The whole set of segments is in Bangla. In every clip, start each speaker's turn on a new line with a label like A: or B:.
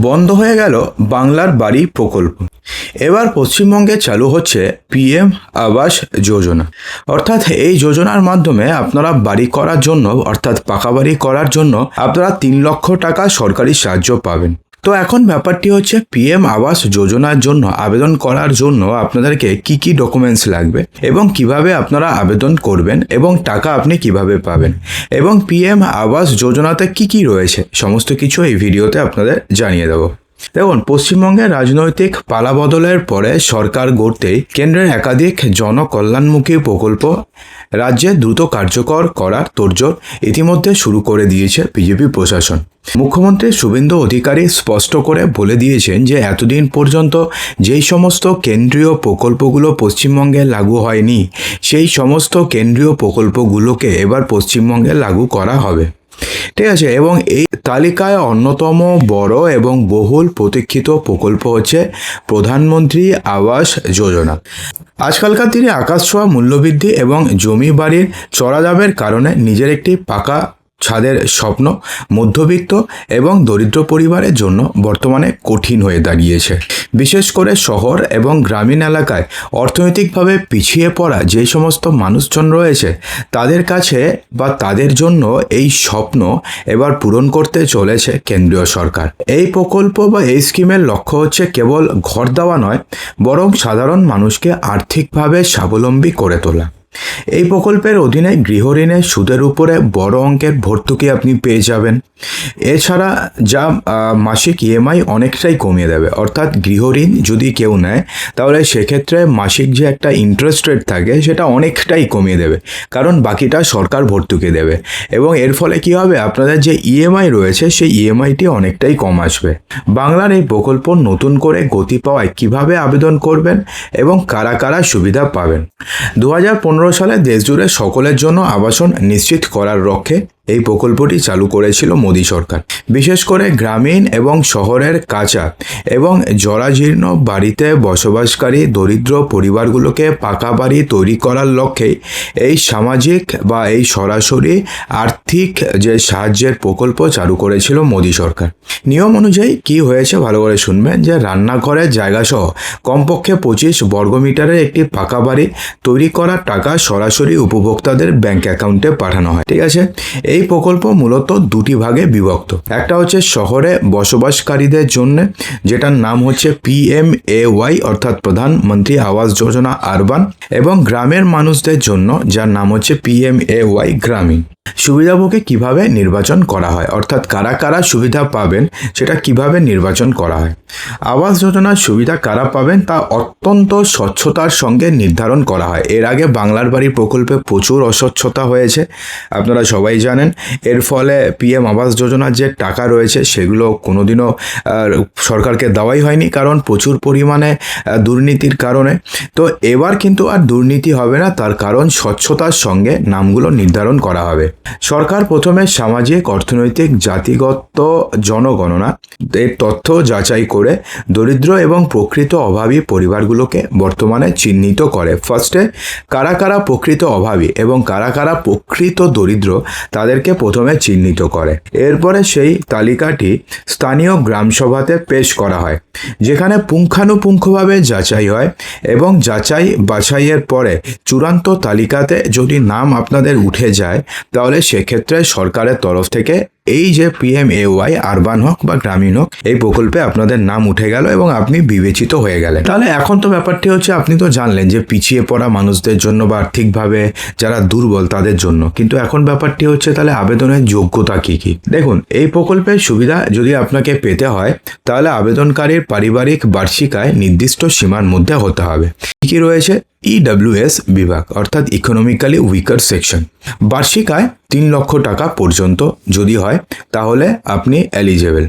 A: বন্ধ হয়ে গেল বাংলার বাড়ি প্রকল্প। এবার পশ্চিমবঙ্গে চালু হচ্ছে পিএম আবাস যোজনা। অর্থাৎ এই যোজনার মাধ্যমে আপনারা বাড়ি করার জন্য, অর্থাৎ পাকা বাড়ি করার জন্য আপনারা 3 লক্ষ টাকা সরকারি সাহায্য পাবেন। তো এখন ব্যাপারটি হচ্ছে, পিএম আবাস যোজনার জন্য আবেদন করার জন্য আপনাদেরকে কি কি ডকুমেন্টস লাগবে এবং কিভাবে আপনারা আবেদন করবেন এবং টাকা আপনি কিভাবে পাবেন এবং পিএম আবাস যোজনাতে কি কি রয়েছে, সমস্ত কিছু এই ভিডিওতে আপনাদের জানিয়ে দেবো। দেখুন, পশ্চিমবঙ্গের রাজনৈতিক পালাবদলের পরে সরকার গড়তেই কেন্দ্রের একাধিক জনকল্যাণমুখী প্রকল্প রাজ্যে দ্রুত কার্যকর করার তোড়জোড় ইতিমধ্যে শুরু করে দিয়েছে বিজেপি প্রশাসন। মুখ্যমন্ত্রী শুভেন্দু অধিকারী স্পষ্ট করে বলে দিয়েছেন যে এতদিন পর্যন্ত যেই সমস্ত কেন্দ্রীয় প্রকল্পগুলো পশ্চিমবঙ্গে লাগু হয়নি, সেই সমস্ত কেন্দ্রীয় প্রকল্পগুলোকে এবার পশ্চিমবঙ্গে লাগু করা হবে। ঠিক আছে, এবং এই তালিকায় অন্যতম বড় এবং বহুল প্রতীক্ষিত প্রকল্প হচ্ছে প্রধানমন্ত্রী আবাস যোজনা। আজকালকার দিনে আকাশছোঁয়া মূল্যবৃদ্ধি এবং জমি বাড়ির চড়াদামের কারণে নিজের একটি পাকা ছাদের স্বপ্ন মধ্যবিত্ত এবং দরিদ্র পরিবারের জন্য বর্তমানে কঠিন হয়ে দাঁড়িয়েছে। বিশেষ করে শহর এবং গ্রামীণ এলাকায় অর্থনৈতিকভাবে পিছিয়ে পড়া যে সমস্ত মানুষজন রয়েছে, তাদের কাছে বা তাদের জন্য এই স্বপ্ন এবার পূরণ করতে চলেছে কেন্দ্রীয় সরকার। এই প্রকল্প বা এই স্কিমের লক্ষ্য হচ্ছে কেবল ঘর দেওয়া নয়, বরং সাধারণ মানুষকে আর্থিকভাবে স্বাবলম্বী করে তোলা। এই প্রকল্পের অধীনে গৃহঋণের সুদের উপরে বড় অঙ্কের ভর্তুকি আপনি পেয়ে যাবেন। এছাড়া যা মাসিক ইএমআই অনেকটাই কমিয়ে দেবে। অর্থাৎ গৃহঋণ যদি কেউ নেয় তাহলে সেক্ষেত্রে মাসিক যে একটা ইন্টারেস্ট রেট থাকে সেটা অনেকটাই কমিয়ে দেবে, কারণ বাকিটা সরকার ভর্তুকি দেবে। এবং এর ফলে কি হবে, আপনাদের যে ইএমআই রয়েছে সেই ইএমআইটি অনেকটাই কম আসবে। বাংলার এই প্রকল্প নতুন করে গতি পাওয়ায় কিভাবে আবেদন করবেন এবং কারা কারা সুবিধা পাবেন। 2015 সালে দেশজুড়ে সকলের জন্য আবাসন নিশ্চিত করার লক্ষ্যে এই প্রকল্পটি চালু করেছিল মোদী সরকার। বিশেষ করে গ্রামীণ এবং শহরের কাঁচা এবং জরাজীর্ণ বাড়িতে বসবাসকারী দরিদ্র পরিবারগুলোকে পাকা বাড়ি তৈরি করার লক্ষ্যেই এই সামাজিক বা এই সরাসরি আর্থিক যে সাহায্যের প্রকল্প চালু করেছিল মোদী সরকার। নিয়ম অনুযায়ী কি হয়েছে ভালো করে শুনবেন, যে রান্নাঘরের জায়গাসহ কমপক্ষে 25 বর্গমিটারের একটি পাকা বাড়ি তৈরি করার টাকা সরাসরি উপভোক্তাদের ব্যাংক অ্যাকাউন্টে পাঠানো হয়। ঠিক আছে, এই প্রকল্প মূলত দুটি ভাগে বিভক্ত। একটা হচ্ছে শহরে বসবাসকারীদের জন্য, যেটার নাম হচ্ছে PMAY অর্থাৎ প্রধানমন্ত্রী আবাস যোজনা আরবান, এবং গ্রামের মানুষদের জন্য যার নাম হচ্ছে PMAY গ্রামীণ। সুবিধাভোগী কিভাবে নির্বাচন করা হয়, অর্থাৎ কারা কারা সুবিধা পাবেন সেটা কিভাবে নির্বাচন করা হয়। আবাস যোজনার সুবিধা কারা পাবেন তা অত্যন্ত স্বচ্ছতার সঙ্গে নির্ধারণ করা হয়। এর আগে বাংলার বাড়ি প্রকল্পে প্রচুর অস্বচ্ছতা হয়েছে, আপনারা সবাই জানেন। এর ফলে পিএম আবাস যোজনার যে টাকা রয়েছে সেগুলো কোনোদিনও সরকারকে দেওয়াই হয়নি, কারণ প্রচুর পরিমাণে দুর্নীতির কারণে। তো এবার কিন্তু আর দুর্নীতি হবে না, তার কারণ স্বচ্ছতার সঙ্গে নামগুলো নির্ধারণ করা হবে। সরকার প্রথমে সামাজিক, অর্থনৈতিক, জাতিগত জনগণনা এর তথ্য যাচাই করে দরিদ্র এবং প্রকৃত অভাবী পরিবারগুলোকে বর্তমানে চিহ্নিত করে। ফার্স্টে কারা কারা প্রকৃত অভাবী এবং কারা কারা প্রকৃত দরিদ্র তাদেরকে প্রথমে চিহ্নিত করে। এরপরে সেই তালিকাটি স্থানীয় গ্রামসভাতে পেশ করা হয়, যেখানে পুঙ্খানুপুঙ্খভাবে যাচাই হয় এবং যাচাই বাছাইয়ের পরে চূড়ান্ত তালিকাতে যদি নাম আপনাদের উঠে যায় তাহলে সেক্ষেত্রে সরকারের তরফ থেকে এই যে PMAY আরবান হোক বা গ্রামীণ হোক, এই প্রকল্পে আপনাদের নাম উঠে গেল এবং আপনি বিবেচিত হয়ে গেলেন। তাহলে এখন তো ব্যাপারটি হচ্ছে, আপনি তো জানলেন যে পিছিয়ে পড়া মানুষদের জন্য বা আর্থিকভাবে যারা দুর্বল তাদের জন্য, কিন্তু এখন ব্যাপারটি হচ্ছে তাহলে আবেদনের যোগ্যতা কি কি। দেখুন, এই প্রকল্পের সুবিধা যদি আপনাকে পেতে হয় তাহলে আবেদনকারীর পারিবারিক বার্ষিক আয় নির্দিষ্ট সীমার মধ্যে হতে হবে। কি রয়েছে, EWS বিভাগ অর্থাৎ ইকোনমিক্যালি উইকার সেকশন, বার্ষিক আয় 3 লক্ষ টাকা পর্যন্ত যদি হয় তাহলে আপনি এলিজেবল।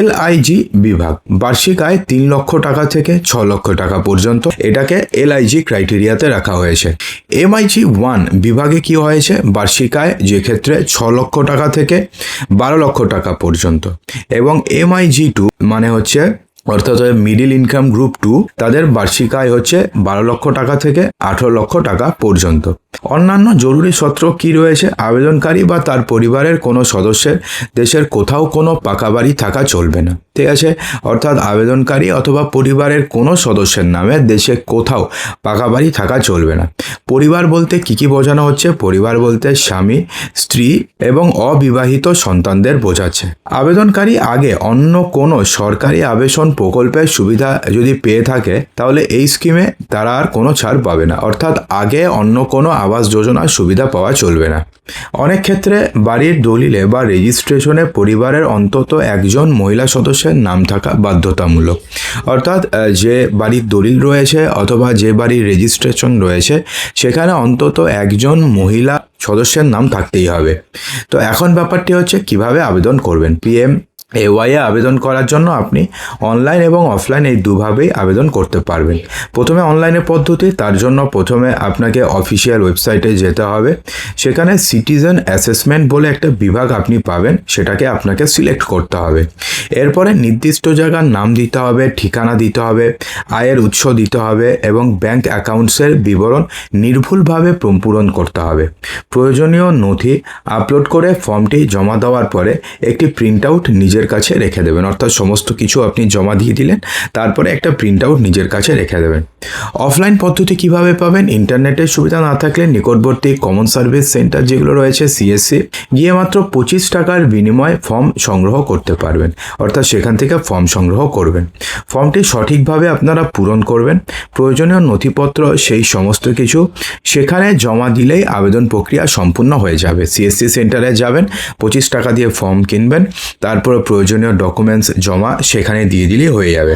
A: LIG বিভাগ, বার্ষিক আয় 3 লক্ষ টাকা থেকে 6 লক্ষ টাকা পর্যন্ত, এটাকে LIG ক্রাইটেরিয়াতে রাখা হয়েছে। MIG 1 বিভাগে কি হয়েছে, বার্ষিক আয় যে ক্ষেত্রে 6 লক্ষ টাকা থেকে 12 লক্ষ টাকা পর্যন্ত, এবং MIG 2 মানে হচ্ছে অর্থাৎ মিডিল ইনকাম গ্রুপ 2, তাদের বার্ষিক আয় হচ্ছে 12 লক্ষ টাকা থেকে 18 লক্ষ টাকা পর্যন্ত। অন্যান্য জরুরি সূত্র কি রয়েছে, আবেদনকারী বা তার পরিবারের কোনো সদস্যের দেশের কোথাও কোনো পাকা বাড়ি থাকা চলবে না। ঠিক আছে, অর্থাৎ আবেদনকারী অথবা পরিবারের কোনো সদস্যের নামে দেশে কোথাও পাকা বাড়ি থাকা চলবে না। পরিবার বলতে কি কি বোঝানো হচ্ছে? পরিবার বলতে স্বামী, স্ত্রী এবং অবিবাহিত সন্তানদের বোঝাচ্ছে। আবেদনকারী আগে অন্য কোনো সরকারি আবাসন প্রকল্পের সুবিধা যদি পেয়ে থাকে তাহলে এই স্কিমে তারা আর কোনো ছাড় পাবে না, অর্থাৎ আগে অন্য কোনো আবাস যোজনার সুবিধা পাওয়া চলবে না। অনেক ক্ষেত্রে বাড়ির দলিলে বা রেজিস্ট্রেশনে পরিবারের অন্তত একজন মহিলা সদস্যের নাম থাকা বাধ্যতামূলক, অর্থাৎ যে বাড়ির দলিল রয়েছে অথবা যে বাড়ির রেজিস্ট্রেশন রয়েছে সেখানে অন্তত একজন মহিলা সদস্যের নাম থাকতেই হবে। তো এখন ব্যাপারটি হচ্ছে কিভাবে আবেদন করবেন। PMAY এ আবেদন করার জন্য আপনি অনলাইন এবং অফলাইন এই দুভাবেই আবেদন করতে পারবেন। প্রথমে অনলাইনের পদ্ধতি, তার জন্য প্রথমে আপনাকে অফিসিয়াল ওয়েবসাইটে যেতে হবে। সেখানে সিটিজেন অ্যাসেসমেন্ট বলে একটা বিভাগ আপনি পাবেন, সেটাকে আপনাকে সিলেক্ট করতে হবে। এরপরে নির্দিষ্ট জায়গার নাম দিতে হবে, ঠিকানা দিতে হবে, আয়ের উৎস দিতে হবে এবং ব্যাংক অ্যাকাউন্টসের বিবরণ নির্ভুলভাবে পূরণ করতে হবে। প্রয়োজনীয় নথি আপলোড করে ফর্মটি জমা দেওয়ার পরে একটি প্রিন্ট আউট নিজের কাছে রেখে দেবেন, অর্থাৎ সমস্ত কিছু আপনি জমা দিয়ে দিলেন, তারপরে একটা প্রিন্ট আউট নিজের কাছে রেখে দেবেন। অফলাইন পদ্ধতি কিভাবে পাবেন? ইন্টারনেটের সুবিধা না থাকলে নিকটবর্তী কমন সার্ভিস সেন্টার যেগুলো রয়েছে CSC গিয়ে মাত্র 25 টাকার বিনিময়ে ফর্ম সংগ্রহ করতে পারবেন, অর্থাৎ সেখান থেকে ফর্ম সংগ্রহ করবেন। ফর্মটি সঠিকভাবে আপনারা পূরণ করবেন, প্রয়োজনীয় নথিপত্র সেই সমস্ত কিছু সেখানে জমা দিলেই আবেদন প্রক্রিয়া সম্পূর্ণ হয়ে যাবে। CSC সেন্টারে যাবেন, 25 টাকা দিয়ে ফর্ম কিনবেন, তারপরে প্রয়োজনীয় ডকুমেন্টস জমা সেখানে দিয়ে দিলেই হয়ে যাবে।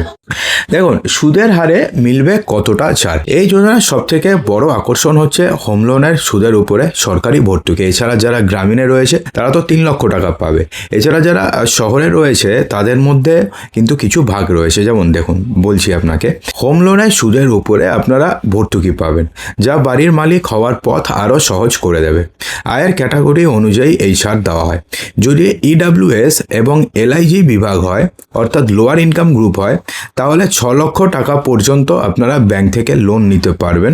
A: দেখুন, সুদের হারে মিলবে কতটা ছাড়। এই যোজনার সবথেকে বড় আকর্ষণ হচ্ছে হোম লোনের সুদের উপরে সরকারি ভর্তুকি। এছাড়া যারা গ্রামীণে রয়েছে তারা তো 3 লক্ষ টাকা পাবে। এছাড়া যারা শহরে রয়েছে তাদের মধ্যে কিন্তু কিছু ভাগ রয়েছে। যেমন দেখুন, বলছি আপনাকে, হোম লোনের সুদের উপরে আপনারা ভর্তুকি পাবেন, যা বাড়ির মালিক হওয়ার পথ আরও সহজ করে দেবে। আয়ের ক্যাটাগরি অনুযায়ী এই ছাড় দেওয়া হয়। যদি EWS এবং LIG বিভাগ হয়, অর্থাৎ লোয়ার ইনকাম গ্রুপ হয়, তাহলে 6 লক্ষ টাকা পর্যন্ত আপনারা ব্যাংক থেকে লোন নিতে পারবেন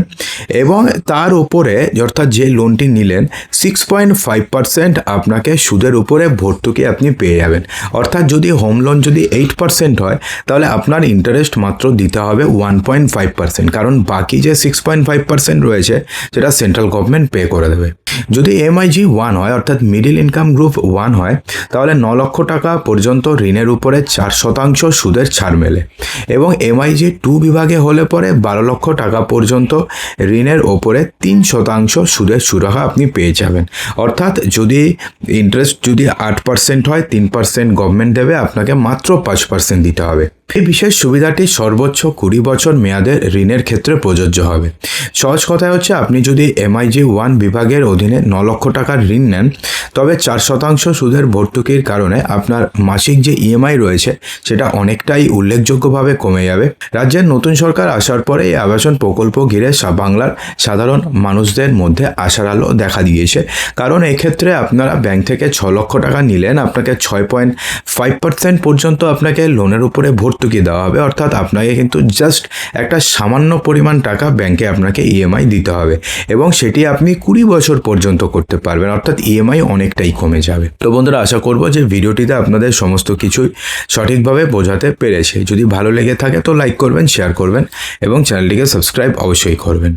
A: এবং তার উপরে, অর্থাৎ যে লোনটি নিলেন 6.5% আপনাকে সুদের উপরে ভর্তুকি আপনি পেয়ে যাবেন। অর্থাৎ যদি হোম লোন যদি 8% হয় তাহলে আপনার ইন্টারেস্ট মাত্র দিতে হবে 1.5%, কারণ বাকি যে 6.5% রয়েছে সেটা সেন্ট্রাল গভর্নমেন্ট পে করে দেবে। যদি MIG 1 হয়, অর্থাৎ মিডিল ইনকাম গ্রুপ 1 হয়, তাহলে 9 লক্ষ টাকা পর্যন্ত ঋণের উপরে 4% সুদের ছাড় মেলে এবং MIG 2 বিভাগে হলে পরে 12 লক্ষ টাকা পর্যন্ত ঋণের ওপরে 3% সুদের সুরাহা আপনি পেয়ে যাবেন। অর্থাৎ যদি ইন্টারেস্ট যদি 8% হয়, 3% গভর্নমেন্ট দেবে, আপনাকে মাত্র 5% দিতে হবে। এই বিশেষ সুবিধাটি সর্বোচ্চ 20 বছর মেয়াদের ঋণের ক্ষেত্রে প্রযোজ্য হবে। সহজ কথায় হচ্ছে, আপনি যদি MIG 1 বিভাগের অধীনে 9 লক্ষ টাকার ঋণ নেন, তবে 4% সুদের ভর্তুকির কারণে আপনার মাসিক যে EMI রয়েছে সেটা অনেকটাই উল্লেখযোগ্যভাবে কমে যাবে। রাজ্যের নতুন সরকার আসার পরে এই আবাসন প্রকল্প ঘিরে বাংলার সাধারণ মানুষদের মধ্যে আশার আলো দেখা দিয়েছে, কারণ এক্ষেত্রে আপনারা ব্যাংক থেকে 6 লক্ষ টাকা নিলেন, আপনাকে 6.5% পর্যন্ত আপনাকে লোনের উপরে ভর্তুকি দেওয়া হবে, অর্থাৎ আপনাকে কিন্তু জাস্ট একটা সামান্য পরিমাণ টাকা ব্যাংকে আপনাকে EMI দিতে হবে এবং সেটি আপনি 20 বছর পর্যন্ত করতে পারবেন, অর্থাৎ EMI অনেকটাই কমে যাবে। তো বন্ধুরা, আশা করব যে ভিডিওটিতে আপনাদের সমস্ত কিছুই সঠিকভাবে বোঝাতে পেরেছে। যদি ভালো লেগে থাকে তো লাইক করবেন, শেয়ার করবেন এবং চ্যানেলটিকে সাবস্ক্রাইব অবশ্যই করবেন।